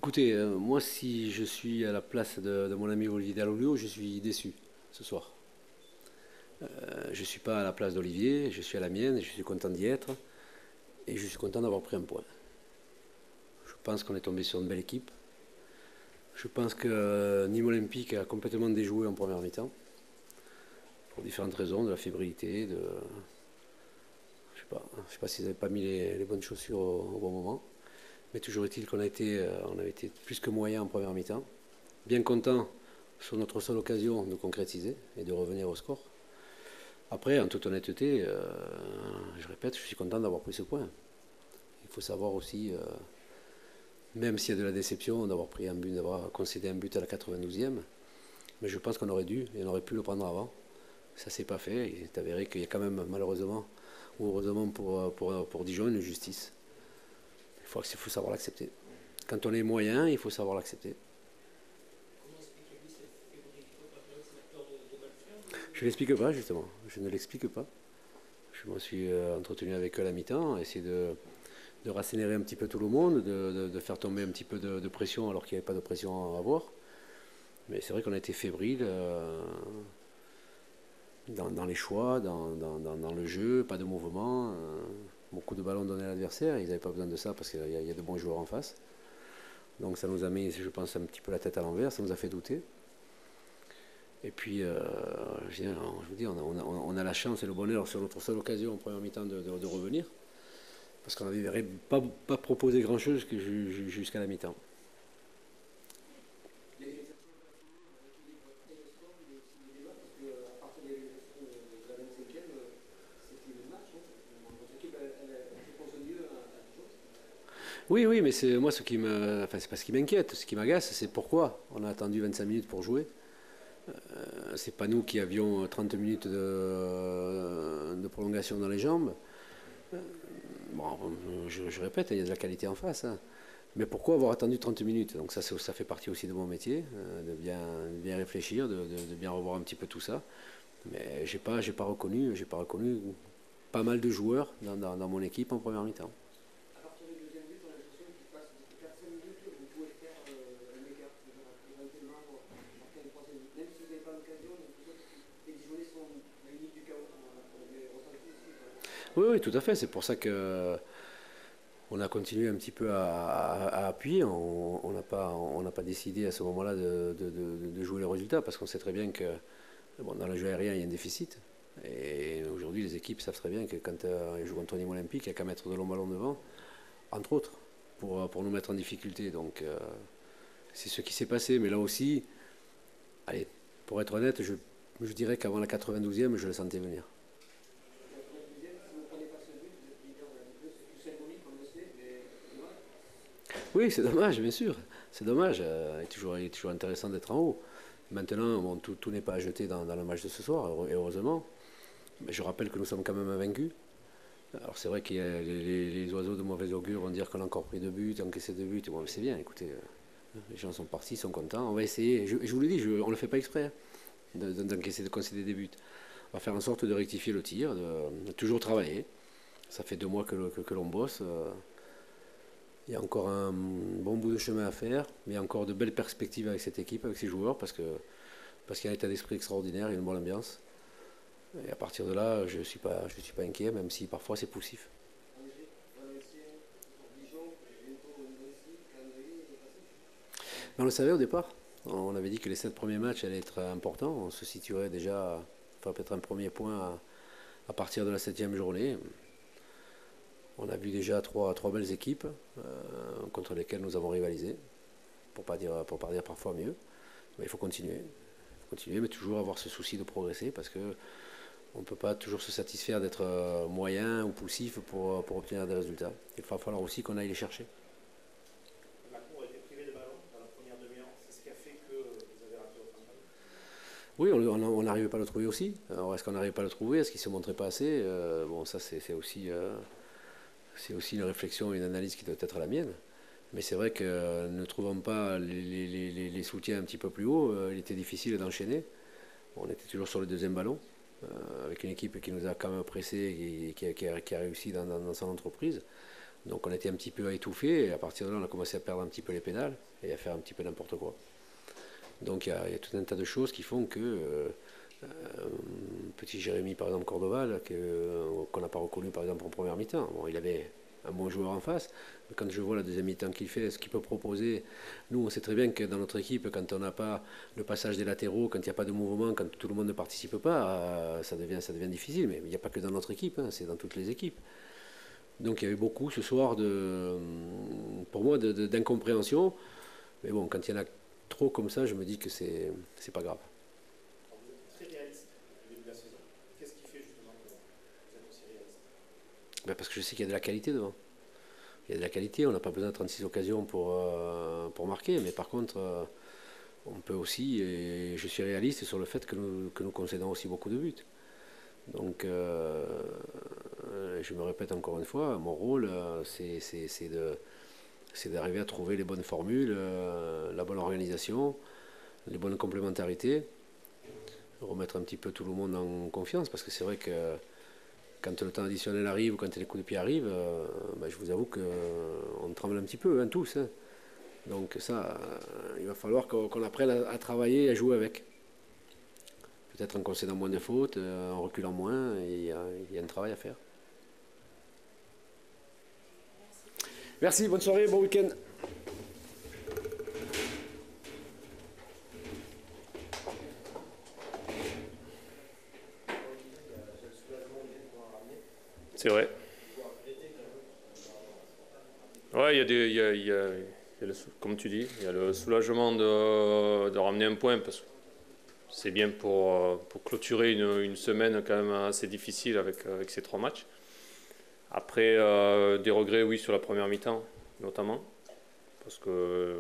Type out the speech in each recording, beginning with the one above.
Écoutez, moi, si je suis à la place de mon ami Olivier Dalloglio, je suis déçu ce soir. Je ne suis pas à la place d'Olivier, je suis à la mienne, et je suis content d'y être, et je suis content d'avoir pris un point. Je pense qu'on est tombé sur une belle équipe. Je pense que Nîmes Olympique a complètement déjoué en première mi-temps, pour différentes raisons, de la fébrilité, je sais pas s'ils n'avaient pas mis les bonnes chaussures au bon moment. Mais toujours est-il on a été plus que moyen en première mi-temps. Bien content sur notre seule occasion de concrétiser et de revenir au score. Après, en toute honnêteté, je répète, je suis content d'avoir pris ce point. Il faut savoir aussi, même s'il y a de la déception d'avoir pris un but, d'avoir concédé un but à la 92e, mais je pense qu'on aurait dû et on aurait pu le prendre avant. Ça ne s'est pas fait. Il est avéré qu'il y a quand même, malheureusement, ou heureusement pour Dijon, une justice. Il faut savoir l'accepter. Quand on est moyen, il faut savoir l'accepter. Je ne l'explique pas, justement. Je ne l'explique pas. Je me suis entretenu avec eux à la mi-temps, essayer de rassénérer un petit peu tout le monde, de faire tomber un petit peu de pression alors qu'il n'y avait pas de pression à avoir. Mais c'est vrai qu'on a été fébrile dans les choix, dans le jeu, pas de mouvement, beaucoup de ballons donnés à l'adversaire. Ils n'avaient pas besoin de ça parce qu'il y a de bons joueurs en face. Donc ça nous a mis, je pense, un petit peu la tête à l'envers, ça nous a fait douter. Et puis, je vous dis, on a la chance et le bonheur sur notre seule occasion en première mi-temps de revenir. Parce qu'on n'avait pas proposé grand-chose jusqu'à la mi-temps. Oui, oui, mais c'est moi c'est pas ce qui m'inquiète. Ce qui m'agace, c'est pourquoi on a attendu 25 minutes pour jouer. C'est pas nous qui avions 30 minutes de prolongation dans les jambes. Bon, je répète, il y a de la qualité en face, hein. Mais pourquoi avoir attendu 30 minutes? Donc ça fait partie aussi de mon métier, de bien réfléchir, de bien revoir un petit peu tout ça. Mais j'ai pas reconnu pas mal de joueurs dans mon équipe en première mi-temps. Oui, oui, tout à fait. C'est pour ça que on a continué un petit peu à appuyer. On n'a pas décidé à ce moment-là de jouer le résultat parce qu'on sait très bien que bon, dans le jeu aérien, il y a un déficit. Et aujourd'hui, les équipes savent très bien que quand elles jouent contre Nîmes Olympique, il n'y a qu'à mettre de longs ballons devant, entre autres, pour nous mettre en difficulté. Donc, c'est ce qui s'est passé. Mais là aussi, allez, pour être honnête, je dirais qu'avant la 92e, je le sentais venir. Oui, c'est dommage, bien sûr. C'est dommage. Il est toujours intéressant d'être en haut. Maintenant, bon, tout n'est pas à jeter dans le match de ce soir, et heureusement. Mais je rappelle que nous sommes quand même invaincus. Alors c'est vrai que les oiseaux de mauvais augure vont dire qu'on a encore pris 2 buts, encaissé 2 buts. Bon, c'est bien, écoutez, les gens sont partis, sont contents. On va essayer. Je vous le dis, on ne le fait pas exprès, hein, d'encaisser, de concéder des buts. On va faire en sorte de rectifier le tir, de toujours travailler. Ça fait 2 mois que l'on bosse. Il y a encore un bon bout de chemin à faire, mais il y a encore de belles perspectives avec cette équipe, avec ces joueurs, parce qu'il y a un état d'esprit extraordinaire, il y a une bonne ambiance. Et à partir de là, je suis pas inquiet, même si parfois c'est poussif. Mais on le savait au départ. On avait dit que les 7 premiers matchs allaient être importants. On se situerait déjà, enfin peut-être un premier point à partir de la 7e journée. On a vu déjà trois belles équipes contre lesquelles nous avons rivalisé, pour pas dire parfois mieux. Mais il faut continuer. Mais toujours avoir ce souci de progresser parce que on ne peut pas toujours se satisfaire d'être moyen ou poussif pour obtenir des résultats. Il va falloir aussi qu'on aille les chercher. Oui, on n'arrivait pas à le trouver aussi. Alors, est-ce qu'on n'arrive pas à le trouver? Est-ce qu'il ne se montrait pas assez? Bon, ça, c'est aussi une réflexion et une analyse qui doit être la mienne. Mais c'est vrai que ne trouvant pas les soutiens un petit peu plus haut, il était difficile d'enchaîner. On était toujours sur le deuxième ballon, avec une équipe qui nous a quand même pressé et qui a réussi dans son entreprise. Donc on était un petit peu étouffé et à partir de là on a commencé à perdre un petit peu les pédales et à faire un petit peu n'importe quoi. Donc il y a tout un tas de choses qui font que petit Jérémy par exemple Cordova qu'on n'a pas reconnu par exemple en première mi-temps. Bon, il avait un bon joueur en face, mais quand je vois la deuxième mi-temps qu'il fait, ce qu'il peut proposer, nous on sait très bien que dans notre équipe, quand on n'a pas le passage des latéraux, quand il n'y a pas de mouvement, quand tout le monde ne participe pas, ça devient difficile. Mais il n'y a pas que dans notre équipe, hein, c'est dans toutes les équipes. Donc il y a eu beaucoup ce soir pour moi d'incompréhension. Mais bon, quand il y en a trop comme ça, je me dis que c'est pas grave. Très réaliste au début de la saison. Qu'est-ce qui fait justement que vous êtes aussi réaliste? Ben parce que je sais qu'il y a de la qualité devant. Il y a de la qualité, on n'a pas besoin de 36 occasions pour marquer, mais par contre, on peut aussi, et je suis réaliste sur le fait que nous concédons aussi beaucoup de buts. Donc, je me répète encore une fois, mon rôle, c'est d'arriver à trouver les bonnes formules, la bonne organisation, les bonnes complémentarités, remettre un petit peu tout le monde en confiance, parce que c'est vrai que quand le temps additionnel arrive ou quand les coups de pied arrivent, ben, je vous avoue qu'on tremble un petit peu, hein, tous. Hein. Donc ça, il va falloir qu'on apprenne à travailler et à jouer avec. Peut-être en concédant moins de fautes, en reculant moins, et il y a un travail à faire. Merci, bonne soirée, bon week-end. C'est vrai. Ouais, comme tu dis, il y a le soulagement de ramener un point parce que c'est bien pour clôturer une semaine quand même assez difficile avec ces 3 matchs. Après, des regrets, oui, sur la première mi-temps, notamment, parce que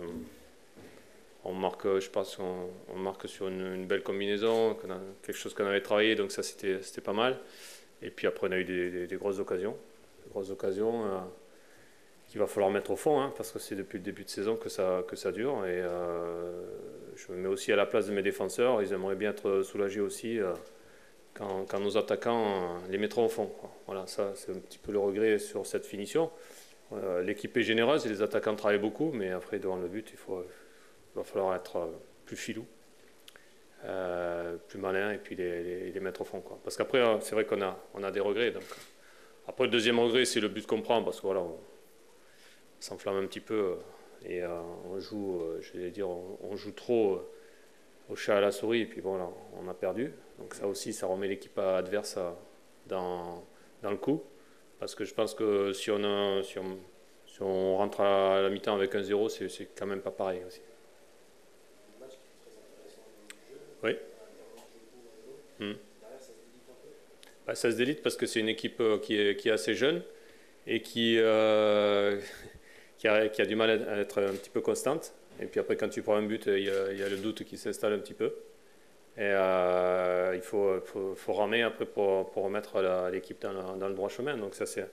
on marque, je pense, on marque sur une belle combinaison, quelque chose qu'on avait travaillé, donc ça c'était pas mal. Et puis après, on a eu des grosses occasions, qu'il va falloir mettre au fond, hein, parce que c'est depuis le début de saison que ça dure. Et je me mets aussi à la place de mes défenseurs, ils aimeraient bien être soulagés aussi quand nos attaquants les mettront au fond, quoi. Voilà, ça c'est un petit peu le regret sur cette finition. L'équipe est généreuse et les attaquants travaillent beaucoup, mais après devant le but, il va falloir être plus filou, plus malin et puis les mettre au fond, quoi. Parce qu'après, c'est vrai qu'on a des regrets. Donc. Après, le deuxième regret, c'est le but qu'on prend, parce que voilà, on s'enflamme un petit peu et on joue, je vais dire, on joue trop au chat à la souris, et puis bon, là, on a perdu. Donc ça aussi, ça remet l'équipe adverse dans le coup. Parce que je pense que si on rentre à la mi-temps avec 1-0, c'est quand même pas pareil aussi. Oui. Bah, ça se délite parce que c'est une équipe qui est assez jeune et qui a du mal à être un petit peu constante. Et puis après, quand tu prends un but, il y a le doute qui s'installe un petit peu. Et il faut ramer après pour remettre l'équipe dans le droit chemin. Donc ça, c'est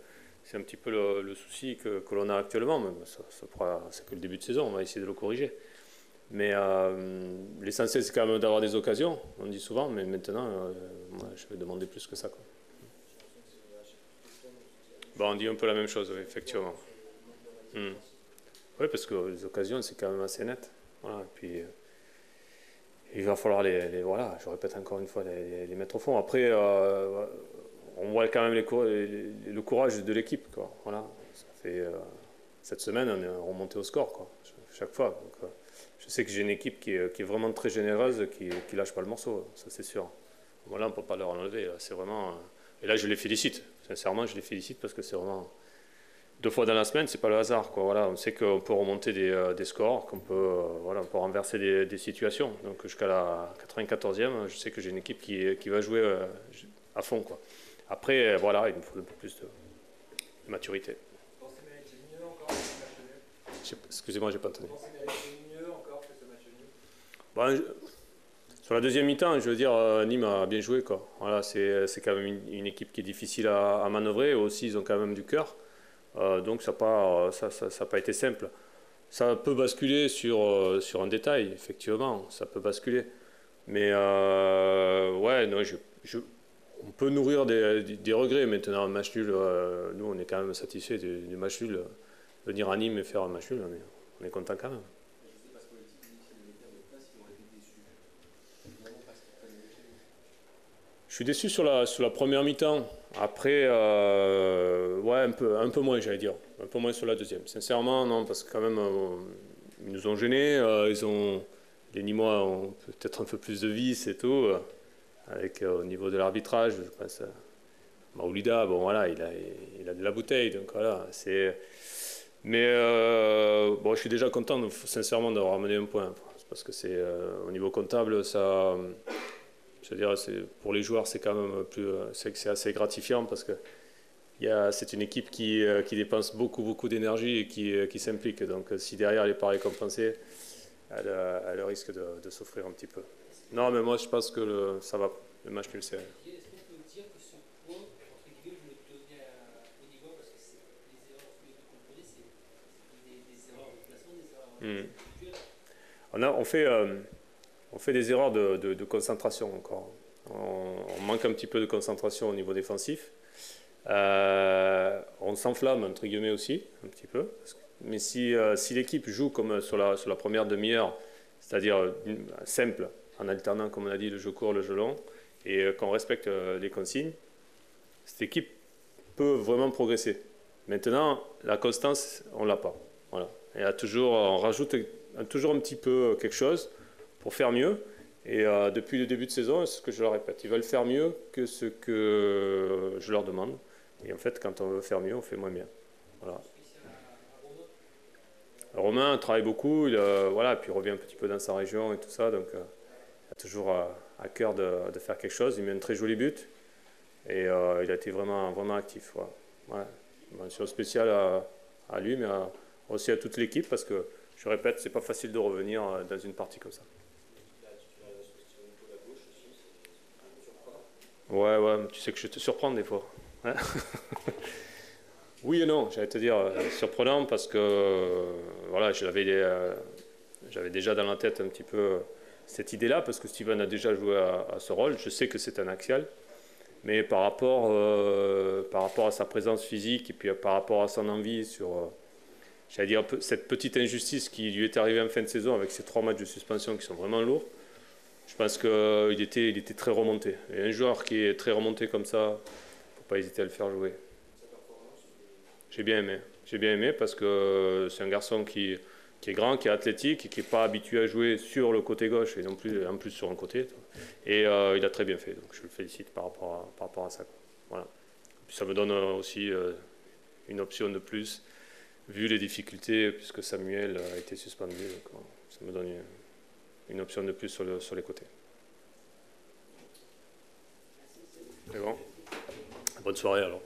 un petit peu le souci que l'on a actuellement. C'est que le début de saison, on va essayer de le corriger. Mais l'essentiel, c'est quand même d'avoir des occasions, on dit souvent, mais maintenant, moi, je vais demander plus que ça, quoi. Bon, on dit un peu la même chose, oui, effectivement. Oui, parce que les occasions, c'est quand même assez net. Voilà, et puis, il va falloir voilà, je répète encore une fois, les mettre au fond. Après, on voit quand même le courage de l'équipe, quoi. Voilà, ça fait, cette semaine, on est remonté au score, quoi, chaque fois. Donc, je sais que j'ai une équipe qui est vraiment très généreuse, qui lâche pas le morceau, ça c'est sûr. Voilà, on ne peut pas leur enlever, c'est vraiment... Et là, je les félicite, sincèrement, je les félicite parce que c'est vraiment... 2 fois dans la semaine, c'est pas le hasard, quoi. Voilà, on sait qu'on peut remonter des scores, qu'on peut, voilà, on peut renverser des situations. Donc jusqu'à la 94e, je sais que j'ai une équipe qui va jouer à fond, quoi. Après, voilà, il nous faut un peu plus de maturité. Excusez-moi, j'ai pas entendu. Bon, sur la deuxième mi-temps, je veux dire, Nîmes a bien joué, quoi. Voilà, c'est quand même une équipe qui est difficile à manœuvrer. Aussi, ils ont quand même du cœur. Donc ça n'a pas été simple. Ça peut basculer sur un détail, effectivement, ça peut basculer. Mais ouais, non, on peut nourrir des regrets. Maintenant, un match nul, nous, on est quand même satisfait du match nul. Venir à Nîmes et faire un match nul, on est content quand même. Je suis déçu sur la première mi-temps. Après, ouais, un peu moins, j'allais dire. Un peu moins sur la deuxième. Sincèrement, non, parce que quand même, ils nous ont gênés. Les Nîmois ont peut-être un peu plus de vis et tout. Avec au niveau de l'arbitrage, je pense. Maoulida, bon voilà, il a de la bouteille, donc voilà. Mais bon, je suis déjà content, sincèrement, d'avoir amené un point. Parce que c'est au niveau comptable, ça. Je veux dire, pour les joueurs, c'est quand même c'est assez gratifiant parce que c'est une équipe qui dépense beaucoup d'énergie et qui s'implique. Donc, si derrière elle n'est pas récompensée, elle risque de souffrir un petit peu. Non, mais moi, je pense que ça va. Le match nul, c'est. Est-ce qu'on peut dire que ce point, entre guillemets, vous le donnez au niveau parce que les erreurs que vous comprenez, c'est des erreurs de placement, des erreurs individuelles. On fait des erreurs de concentration encore. On manque un petit peu de concentration au niveau défensif. On s'enflamme, entre guillemets, aussi, un petit peu. Mais si l'équipe joue comme sur la première demi-heure, c'est-à-dire simple, en alternant, comme on a dit, le jeu court, le jeu long, et qu'on respecte les consignes, cette équipe peut vraiment progresser. Maintenant, la constance, on ne l'a pas. Voilà. On rajoute toujours un petit peu quelque chose pour faire mieux. Et depuis le début de saison, c'est ce que je leur répète, ils veulent faire mieux que ce que je leur demande. Et en fait, quand on veut faire mieux, on fait moins bien. Voilà. Romain travaille beaucoup, voilà, puis il revient un petit peu dans sa région et tout ça, donc il a toujours à cœur de faire quelque chose. Il met un très joli but et il a été vraiment actif. Voilà. Ouais. Mention spéciale à lui, mais aussi à toute l'équipe, parce que, je répète, c'est pas facile de revenir dans une partie comme ça. Ouais, tu sais que je te surprends des fois. Ouais. Oui et non, j'allais te dire surprenant parce que voilà, j'avais déjà dans la tête un petit peu cette idée-là parce que Steven a déjà joué à ce rôle. Je sais que c'est un axial, mais par rapport à sa présence physique et puis par rapport à son envie j'allais dire cette petite injustice qui lui est arrivée en fin de saison avec ces 3 matchs de suspension qui sont vraiment lourds. Je pense qu'il était très remonté. Et un joueur qui est très remonté comme ça, il ne faut pas hésiter à le faire jouer. J'ai bien aimé parce que c'est un garçon qui est grand, qui est athlétique et qui n'est pas habitué à jouer sur le côté gauche et non plus en plus sur un côté. Et il a très bien fait, donc je le félicite par rapport à ça. Voilà. Puis ça me donne aussi une option de plus, vu les difficultés, puisque Samuel a été suspendu. Donc, ça me donne une option de plus sur les côtés. C'est bon. Bonne soirée alors.